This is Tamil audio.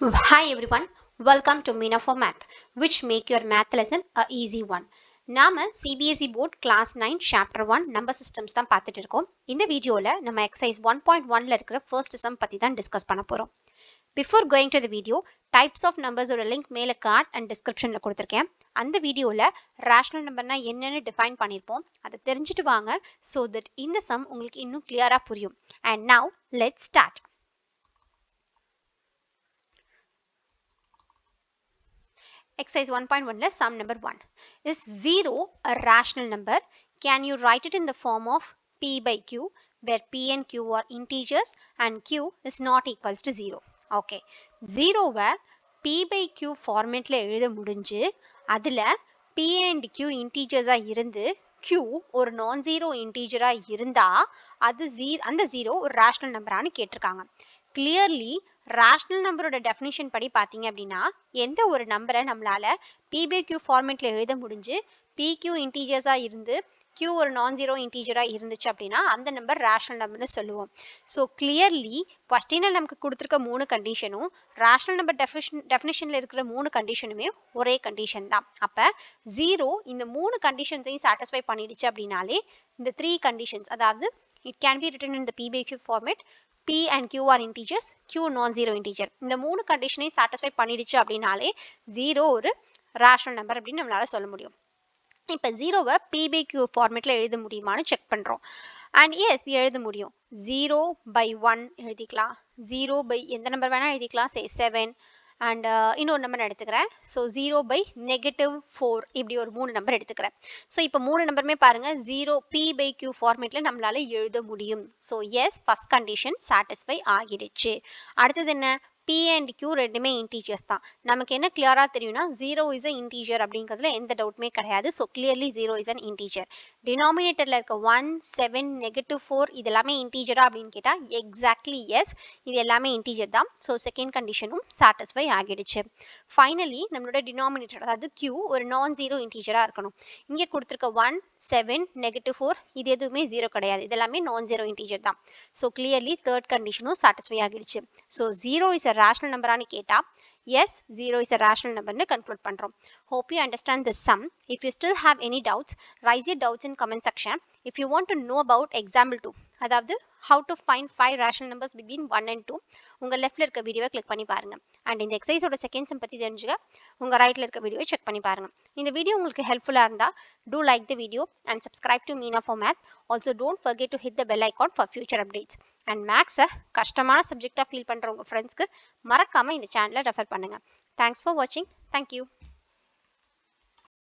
Hi everyone, welcome to Meena for Math, which make your math lesson a easy one. நாம CBSE board class 9 chapter 1 number systems தான் பார்த்துட்டு இருக்கோம். இந்த வீடியோல நம்ம exercise 1.1ல இருக்கிற first sum பத்தி தான் டிஸ்கஸ் பண்ண போறோம். Before going to the video, types of numbers ஓட லிங்க் மேல கார்ட் அண்ட் டிஸ்கிரிப்ஷன்ல கொடுத்திருக்கேன். அந்த வீடியோல ரேஷனல் நம்பர்னா என்னன்னு டிஃபைன் பண்ணிருப்போம். அதை தெரிஞ்சுட்டு வாங்க so that இந்த sum உங்களுக்கு இன்னும் கிளியரா புரியும். And now let's start. Exercise 1.1 sum number 1. Is 0 a rational number? Can you write it in the form of p by q where p and q are integers and q is not equals to 0? Okay. 0வை p by q formatல எழுத முடிஞ்சு அதில் p and q integers இருந்து q ஒரு non-zero integer இருந்தா அது அந்த 0 ஒரு rational numberனு கேட்டிருக்காங்க. Clearly rational நம்பரோட டெஃபினிஷன் படி பார்த்தீங்க அப்படின்னா எந்த ஒரு நம்பரை நம்மளால p by q ஃபார்மேட்ல எழுத முடிஞ்சு pq இன்டீஜர்ஸா இருந்து q ஒரு நான் ஜீரோ இன்டீஜரா இருந்துச்சு அப்படின்னா அந்த நம்பர் ரேஷனல் நம்பர்னு சொல்லுவோம். ஸோ கிளியர்லி ஃபர்ஸ்டில் நமக்கு கொடுத்துருக்க 3 கண்டிஷனும் ரேஷனல் நம்பர் டெஃபினிஷன்ல இருக்கிற 3 கண்டிஷனுமே ஒரே கண்டிஷன் தான். அப்போ 0 இந்த 3 கண்டிஷன்ஸையும் சாட்டிஸ்ஃபை பண்ணிடுச்சு அப்படின்னாலே இந்த 3 கண்டிஷன்ஸ் அதாவது it can be written in the p by q format. p and q are integers, q non-zero integer. இந்த 3 கண்டிஷனை சாட்டிஸ்ஃபை பண்ணிடுச்சு அப்படின்னாலே 0 ஒரு ரேஷனல் நம்பர் அப்படின்னு நம்மளால சொல்ல முடியும். இப்போ 0வை p by q ஃபார்மேட்டில் எழுத முடியுமான்னு செக் பண்ணுறோம். அண்ட் எஸ் எழுத முடியும். 0 by 1 எழுதிக்கலாம், 0 by எந்த நம்பர் வேணால் எழுதிக்கலாம், சே 7 அண்ட் இன்னொரு நம்பர் எடுத்துக்கிறேன். ஸோ 0 by -4 இப்படி ஒரு 3 நம்பர் எடுத்துக்கிறேன். ஸோ இப்போ 3 நம்பருமே பாருங்கள் 0 p by q ஃபார்மேட்டில் நம்மளால எழுத முடியும். So as first condition satisfy ஆகிடுச்சு. அடுத்தது என்ன, p and q ரெண்டுமே இன்டீஜர்ஸ் தான். நமக்கு என்ன கிளியராக தெரியும்னா 0 இஸ் அ இன்டீஜர் அப்படிங்கிறதுல எந்த டவுட்டுமே கிடையாது. So clearly 0 is an integer. டினாமினேட்டரில் இருக்க 1, 7, -4 இது எல்லாமே இன்டீஜரா அப்படின்னு கேட்டால் எக்ஸாக்ட்லி எஸ், இது எல்லாமே இன்டீஜர் தான். ஸோ செகண்ட் கண்டிஷனும் சாட்டிஸ்ஃபை ஆகிடுச்சு. ஃபைனலி நம்மளோட டினாமினேட்டர் அதாவது q ஒரு நான் ஜீரோ இன்டீஜராக இருக்கணும். இங்கே கொடுத்துருக்க 1, 7, -4 இது எதுவுமே 0 கிடையாது, இது எல்லாமே நான் ஜீரோ இன்டீஜர் தான். ஸோ கிளியர்லி தேர்ட் கண்டிஷனும் சாட்டிஸ்ஃபை ஆகிடுச்சு. ஸோ 0 இஸ் அ ரேஷனல் நம்பரானு கேட்டால் yes, 0 is a rational number nu conclude பண்றோம். Hope you understand this sum. If you still have any doubts, raise your doubts in comment section. If you want to know about example 2, அதாவது how to find 5 rational numbers between 1 and 2, உங்க leftல இருக்க வீடியோவை click பண்ணி பாருங்க. And இந்த exercise ஓட second sum பத்தி தெரிஞ்சுக்க உங்க rightல இருக்க வீடியோவை check பண்ணி பாருங்க. இந்த வீடியோ உங்களுக்கு helpful-ஆ இருந்தா do like the video and subscribe to Meena for Math. Also don't forget to hit the bell icon for future updates. And மேக்ஸை கஷ்டமான சப்ஜெக்டாக ஃபீல் பண்ணுறவங்க ஃப்ரெண்ட்ஸ்க்கு மறக்காமல் இந்த சேனலை ரெஃபர் பண்ணுங்கள். தேங்க்ஸ் ஃபார் வாட்சிங். தேங்க்யூ.